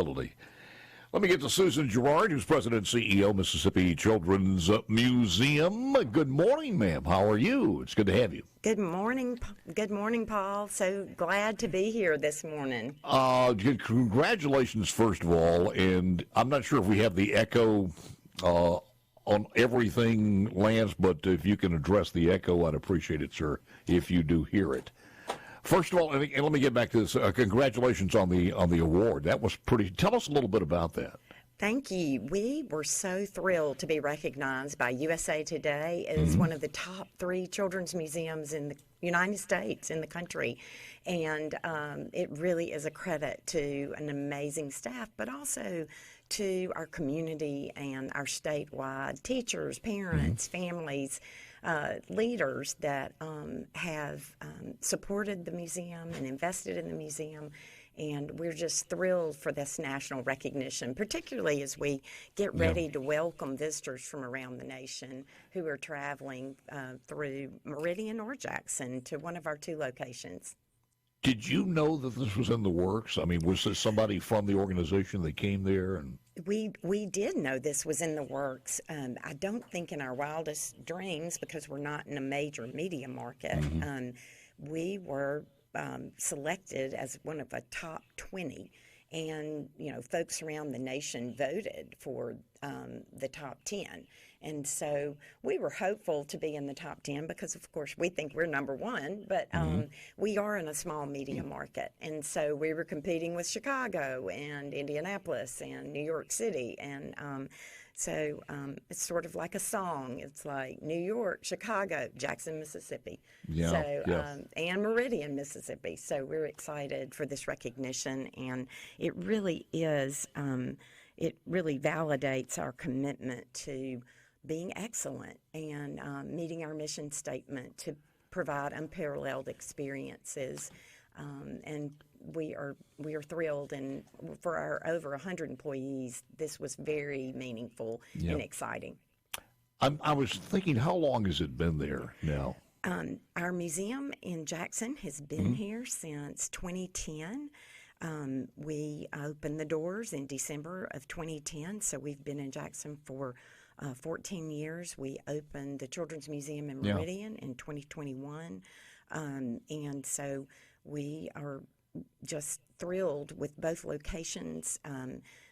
Let me get to Susan Garrard, who's President and CEO, Mississippi Children's Museum. Good morning, ma'am. How are you? It's good to have you. Good morning, Paul. So glad to be here this morning. Congratulations, first of all. And I'm not sure if we have the echo on everything, Lance, but if you can address the echo, I'd appreciate it, sir, if you do hear it. First of all, and let me get back to this. Congratulations on the award. That was pretty. Tell us a little bit about that. Thank you. We were so thrilled to be recognized by USA Today as one of the top 3 children's museums in the United States, in the country. And it really is a credit to an amazing staff, but also to our community and our statewide teachers, parents, families, leaders that have supported the museum and invested in the museum. And we're just thrilled for this national recognition, particularly as we get ready to welcome visitors from around the nation who are traveling through Meridian or Jackson to one of our 2 locations. Did you know that this was in the works? I mean, was there somebody from the organization that came there? And we did know this was in the works. I don't think in our wildest dreams, because we're not in a major media market, we were selected as one of the top 20, and folks around the nation voted for the top 10, and so we were hopeful to be in the top 10 because, of course, we think we're number 1, but we are in a small media market, and so we were competing with Chicago and Indianapolis and New York City, and so it's sort of like a song. It's like New York, Chicago, Jackson, Mississippi, and Meridian, Mississippi. So we're excited for this recognition, and it really is. It really validates our commitment to being excellent and meeting our mission statement to provide unparalleled experiences, and we are thrilled, and for our over 100 employees, this was very meaningful and exciting. I was thinking, how long has it been there now? Our museum in Jackson has been here since 2010. We opened the doors in December of 2010, so we've been in Jackson for 14 years. We opened the Children's Museum in Meridian in 2021, and so we are just thrilled with both locations.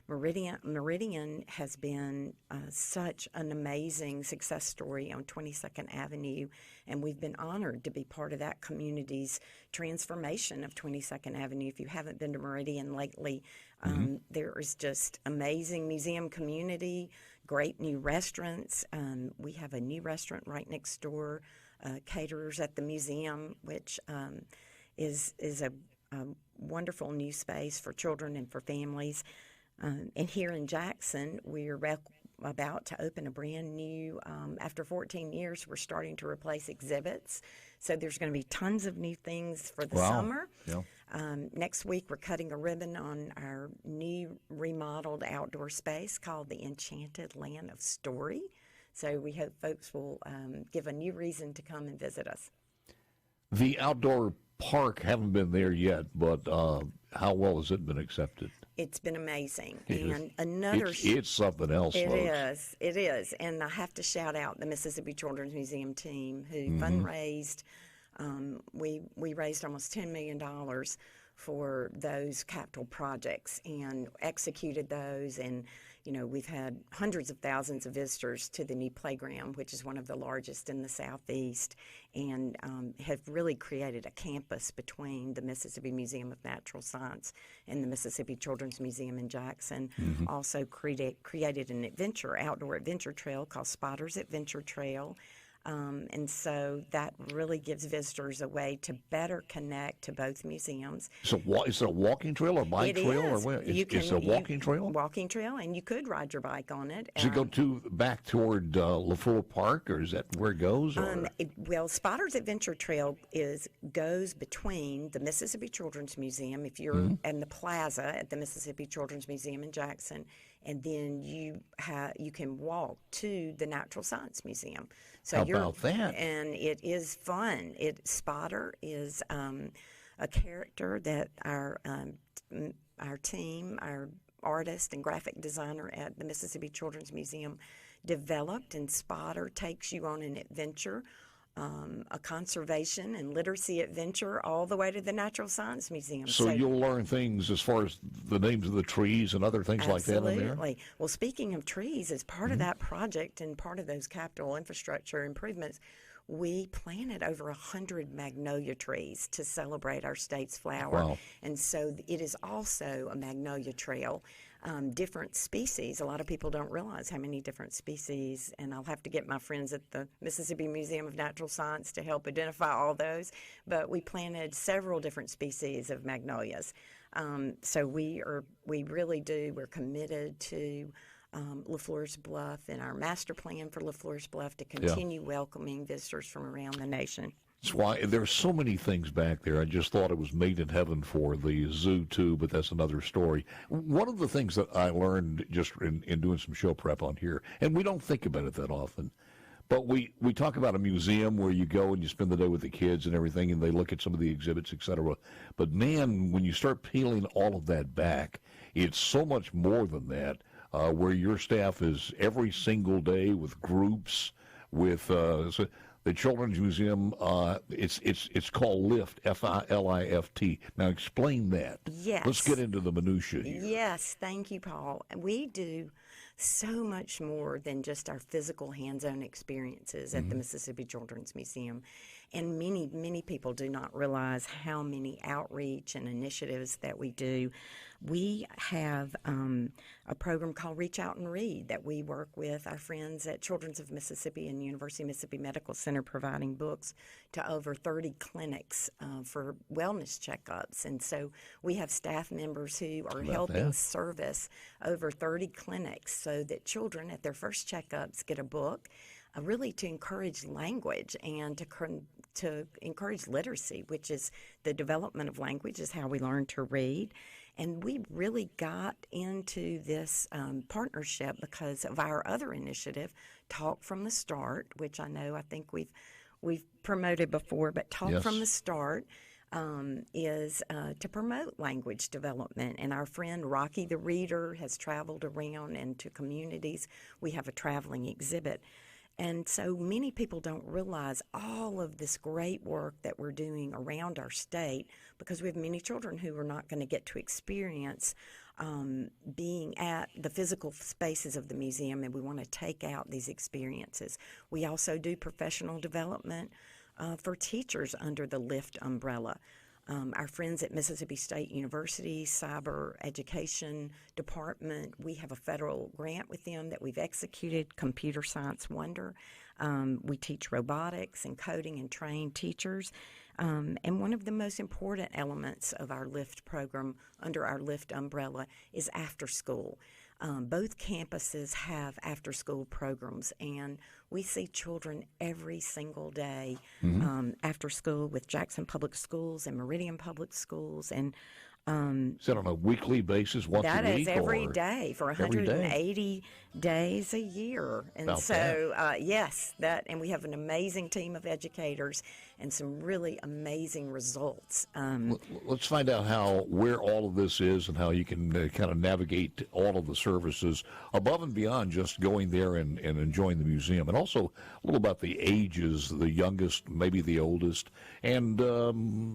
Meridian has been such an amazing success story on 22nd Avenue, and we've been honored to be part of that community's transformation of 22nd Avenue. If you haven't been to Meridian lately, there is just amazing museum community, great new restaurants. We have a new restaurant right next door, Caterers at the Museum, which is a wonderful new space for children and for families. And here in Jackson, we're about to open a brand new, after 14 years, we're starting to replace exhibits. So there's going to be tons of new things for the summer. Next week, we're cutting a ribbon on our new remodeled outdoor space called the Enchanted Land of Story. So we hope folks will give a new reason to come and visit us. The outdoor park, haven't been there yet, but how well has it been accepted? It's been amazing. And it's something else, folks. It is. And I have to shout out the Mississippi Children's Museum team who fundraised. We raised almost $10 million for those capital projects and executed those. And, we've had hundreds of thousands of visitors to the new playground, which is one of the largest in the Southeast, and have really created a campus between the Mississippi Museum of Natural Science and the Mississippi Children's Museum in Jackson. Also created an outdoor adventure trail called Spotter's Adventure Trail. And so that really gives visitors a way to better connect to both museums. So is it a walking trail or bike trail? Or what? It's a walking trail? Walking trail, and you could ride your bike on it. Does it go back toward LaFleur Park, or is that where it goes? Well, Spotter's Adventure Trail goes between the Mississippi Children's Museum, if you're in the plaza at the Mississippi Children's Museum in Jackson, and then you can walk to the Natural Science Museum. So how about that? And it is fun. Spotter is a character that our team, our artist and graphic designer at the Mississippi Children's Museum, developed, and Spotter takes you on an adventure, a conservation and literacy adventure, all the way to the Natural Science Museum. So you'll learn things as far as the names of the trees and other things like that in there? Absolutely. Well, speaking of trees, as part of that project and part of those capital infrastructure improvements, we planted over 100 magnolia trees to celebrate our state's flower. Wow. And so it is also a magnolia trail. Different species. A lot of people don't realize how many different species, and I'll have to get my friends at the Mississippi Museum of Natural Science to help identify all those. But we planted several different species of magnolias. So we're committed to LaFleur's Bluff and our master plan for LaFleur's Bluff to continue welcoming visitors from around the nation. That's why there's so many things back there. I just thought it was made in heaven for the zoo, too, but that's another story. One of the things that I learned just in doing some show prep on here, and we don't think about it that often, but we talk about a museum where you go and you spend the day with the kids and everything, and they look at some of the exhibits, et cetera. But, man, when you start peeling all of that back, it's so much more than that, where your staff is every single day with groups, with the Children's Museum, it's called LIFT, F-I-L-I-F-T. Now, explain that. Yes. Let's get into the minutia here. Yes, thank you, Paul. We do so much more than just our physical hands-on experiences at the Mississippi Children's Museum. And many, many people do not realize how many outreach and initiatives that we do. We have a program called Reach Out and Read that we work with our friends at Children's of Mississippi and University of Mississippi Medical Center, providing books to over 30 clinics for wellness checkups. And so we have staff members who are helping service over 30 clinics so that children at their first checkups get a book, really to encourage language and to encourage literacy, which is the development of language is how we learn to read. And we really got into this partnership because of our other initiative, Talk from the Start, which I think we've promoted before, but Talk from the Start is to promote language development. And our friend Rocky the Reader has traveled around into communities. We have a traveling exhibit. And so many people don't realize all of this great work that we're doing around our state because we have many children who are not going to get to experience being at the physical spaces of the museum, and we want to take out these experiences. We also do professional development for teachers under the LIFT umbrella. Our friends at Mississippi State University Cyber Education Department, we have a federal grant with them that we've executed, Computer Science Wonder. We teach robotics and coding and train teachers. And one of the most important elements of our LIFT program under our LIFT umbrella is after school. Both campuses have after-school programs, and we see children every single day after school with Jackson Public Schools and Meridian Public Schools. And is that on a weekly basis, once a week? That is every day for 180 days a year. And and we have an amazing team of educators and some really amazing results. Let's find out where all of this is and how you can kind of navigate all of the services above and beyond just going there and enjoying the museum. And also a little about the ages, the youngest, maybe the oldest, and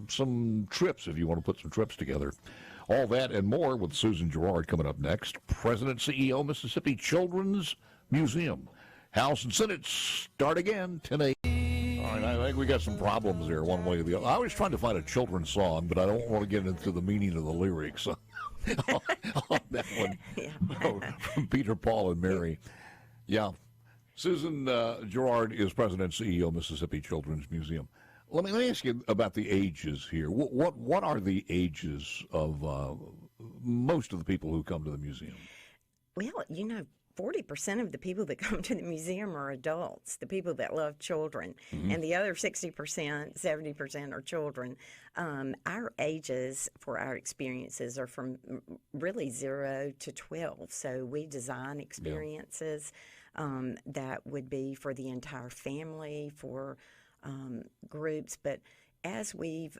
some trips if you want to put some trips together. All that and more with Susan Garrard coming up next. President, CEO, Mississippi Children's Museum. House and Senate start again, 10 a.m. All right, I think we got some problems there one way or the other. I was trying to find a children's song, but I don't want to get into the meaning of the lyrics on that one. From Peter, Paul, and Mary. Yeah. Susan Garrard is President, CEO, Mississippi Children's Museum. Let me ask you about the ages here. What are the ages of most of the people who come to the museum? Well, 40% of the people that come to the museum are adults, the people that love children, and the other 60%, 70% are children. Our ages for our experiences are from really 0 to 12, so we design experiences that would be for the entire family, for groups, but as we've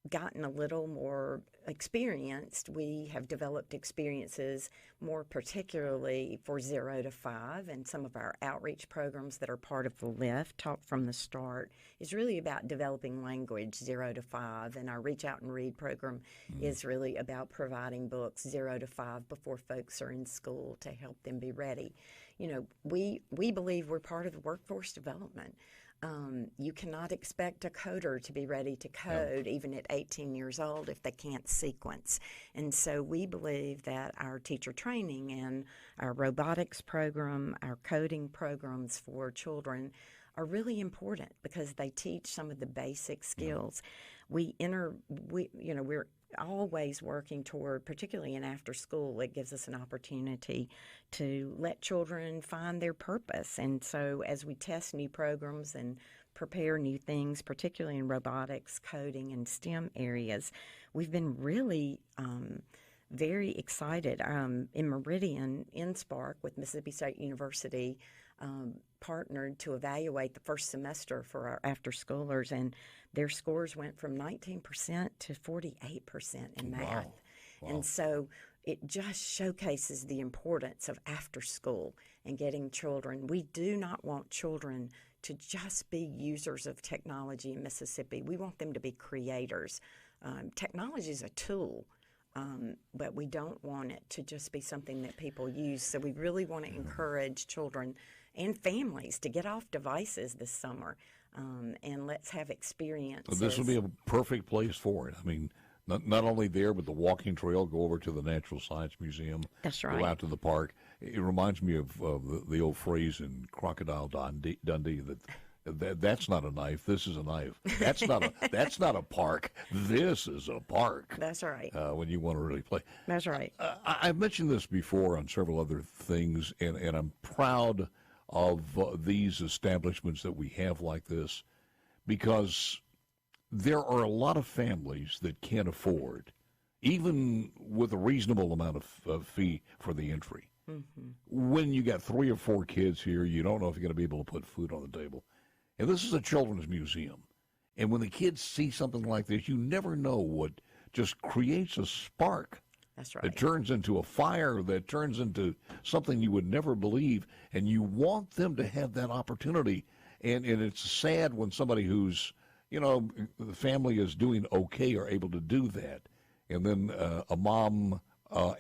gotten a little more experienced, we have developed experiences more particularly for 0 to 5, and some of our outreach programs that are part of the LIFT, Talk from the Start, is really about developing language 0 to 5, and our Reach Out and Read program is really about providing books 0 to 5 before folks are in school to help them be ready. You know, we believe we're part of the workforce development. You cannot expect a coder to be ready to code even at 18 years old if they can't sequence. And so we believe that our teacher training and our robotics program, our coding programs for children are really important because they teach some of the basic skills. We're always working toward, particularly in after school, it gives us an opportunity to let children find their purpose. And so as we test new programs and prepare new things, particularly in robotics, coding, and STEM areas, we've been really very excited. In Meridian, InSpark with Mississippi State University partnered to evaluate the first semester for our after-schoolers, and their scores went from 19% to 48% in math. Wow. And so it just showcases the importance of after school and getting children. We do not want children to just be users of technology in Mississippi. We want them to be creators. Technology is a tool, but we don't want it to just be something that people use. So we really want to encourage children and families to get off devices this summer, and let's have experiences. So this would be a perfect place for it. I mean, not only there, but the walking trail, go over to the Natural Science Museum. That's right. Go out to the park. It reminds me of the old phrase in Crocodile Dundee that that's not a knife. This is a knife. That's not a park. This is a park. That's right. When you want to really play. That's right. I've mentioned this before on several other things, and I'm proud of these establishments that we have like this, because there are a lot of families that can't afford, even with a reasonable amount of fee for the entry. Mm-hmm. When you got 3 or 4 kids here, you don't know if you're going to be able to put food on the table. And this is a children's museum. And when the kids see something like this, you never know what just creates a spark. That's right. It turns into a fire, that turns into something you would never believe, and you want them to have that opportunity. And it's sad when somebody who's, the family is doing okay are able to do that. And then a mom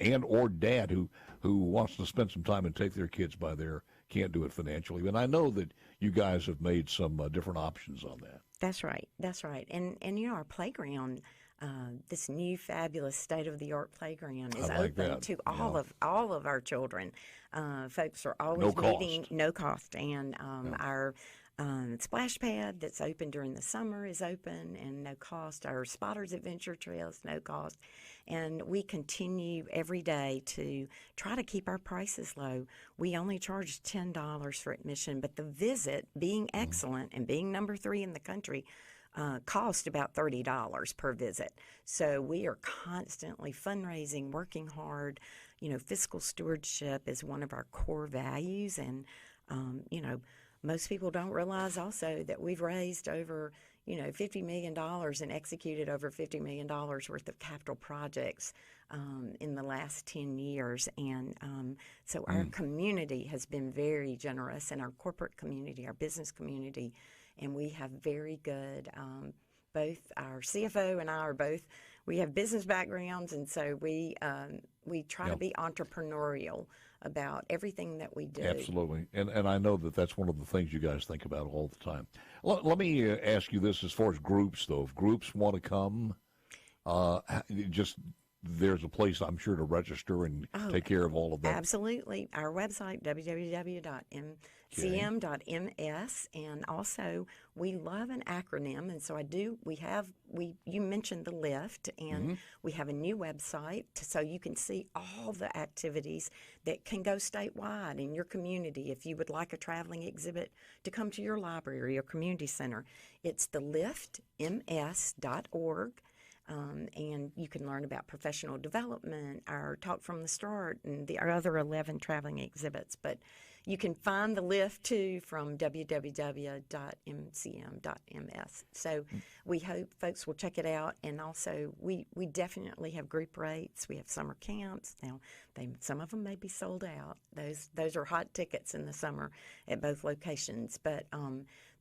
and or dad who wants to spend some time and take their kids by there can't do it financially. And I know that you guys have made some different options on that. That's right. That's right. And our playground, this new fabulous state-of-the-art playground is open to all of our children. Folks are always meeting no cost, and our splash pad that's open during the summer is open and no cost. Our Spotters Adventure Trail is no cost, and we continue every day to try to keep our prices low. We only charge $10 for admission, but the visit, being excellent and being number 3 in the country, cost about $30 per visit. So we are constantly fundraising, working hard. Fiscal stewardship is one of our core values, and most people don't realize also that we've raised over $50 million and executed over $50 million worth of capital projects in the last 10 years. And so our community has been very generous, and our corporate community, our business community, and we have very good, both our CFO and I are both, we have business backgrounds, and so we try to be entrepreneurial about everything that we do. Absolutely. And I know that that's one of the things you guys think about all the time. Let me ask you this as far as groups, though. If groups want to come, there's a place, I'm sure, to register and take care of all of that. Absolutely. Our website, www.mcm.ms. And also, we love an acronym. And so you mentioned the LIFT, and we have a new website so you can see all the activities that can go statewide in your community. If you would like a traveling exhibit to come to your library or community center, it's the liftms.org. And you can learn about professional development, our Talk from the Start, and our other 11 traveling exhibits. But you can find the lift too from www.mcm.ms. So we hope folks will check it out. And also, we definitely have group rates. We have summer camps. Now, some of them may be sold out. Those are hot tickets in the summer at both locations. But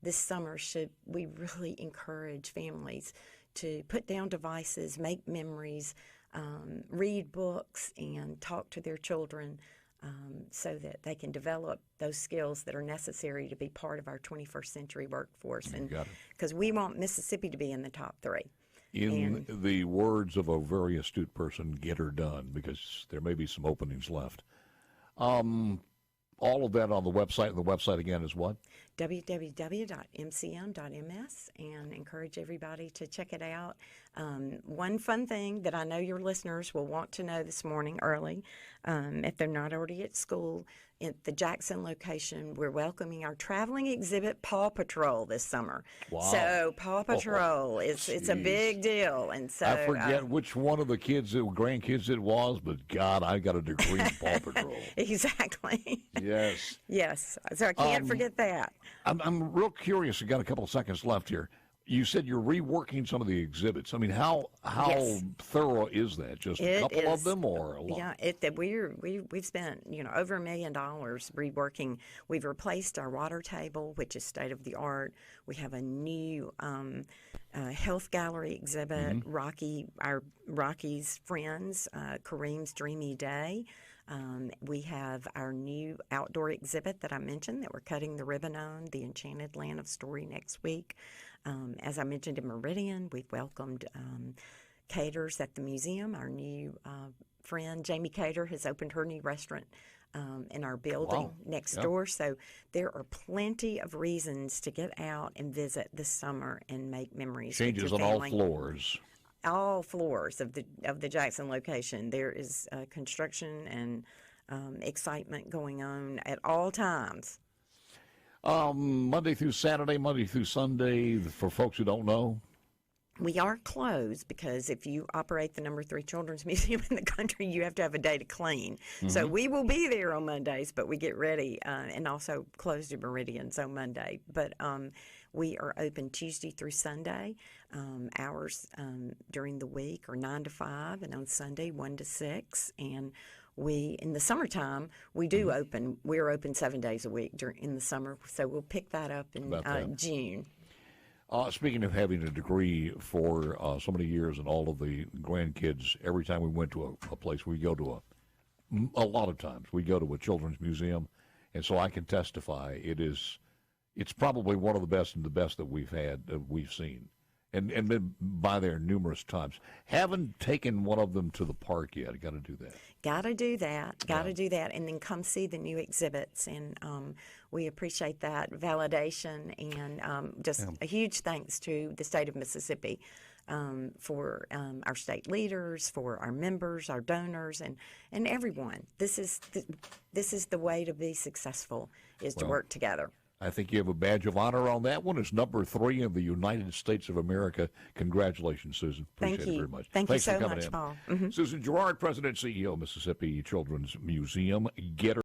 this summer, we really encourage families to put down devices, make memories, read books, and talk to their children so that they can develop those skills that are necessary to be part of our 21st century workforce. And because we want Mississippi to be in the top 3. In the words of a very astute person, get her done, because there may be some openings left. All of that on the website, and the website again is what? www.mcm.ms, and encourage everybody to check it out. One fun thing that I know your listeners will want to know this morning early, if they're not already at school, at the Jackson location, we're welcoming our traveling exhibit, Paw Patrol, this summer. Wow. So Paw Patrol, it's a big deal. And so I forget which one of the grandkids it was, but God, I got a degree in Paw Patrol. Exactly. Yes. Yes. So I can't forget that. I'm real curious. We've got a couple of seconds left here. You said you're reworking some of the exhibits. I mean, how Yes. thorough is that? Just a couple of them, or a lot? Yeah, we've spent over $1 million reworking. We've replaced our water table, which is state of the art. We have a new health gallery exhibit. Our Rocky's Friends, Kareem's Dreamy Day. We have our new outdoor exhibit that I mentioned that we're cutting the ribbon on, the Enchanted Land of Story, next week. As I mentioned in Meridian, we've welcomed Caters at the museum. Our new friend, Jamie Cater, has opened her new restaurant in our building next door. So there are plenty of reasons to get out and visit this summer and make memories. Changes on all floors. All floors of the Jackson location. There is construction and excitement going on at all times. Monday through Saturday, Monday through Sunday, for folks who don't know? We are closed because if you operate the number 3 children's museum in the country, you have to have a day to clean. So we will be there on Mondays, but we get ready and also closed at Meridians on Monday. But we are open Tuesday through Sunday. Hours during the week are 9 to 5, and on Sunday 1 to 6. And in the summertime, we do open. We're open 7 days a week in the summer. So we'll pick that up in June. Speaking of having a degree for so many years and all of the grandkids, every time we went to a place, we go to a lot of times, we go to a children's museum. And so I can testify, it's probably one of the best and the best that we've seen. And been by there numerous times. Haven't taken one of them to the park yet. Got to do that. Got to do that. And then come see the new exhibits. And we appreciate that validation. And a huge thanks to the state of Mississippi for our state leaders, for our members, our donors, and everyone. This is the way to be successful, is to work together. I think you have a badge of honor on that one. It's number 3 in the United States of America. Congratulations, Susan. Appreciate it very much. Thanks you so much, Paul. Susan Garrard, President and CEO of Mississippi Children's Museum. Get her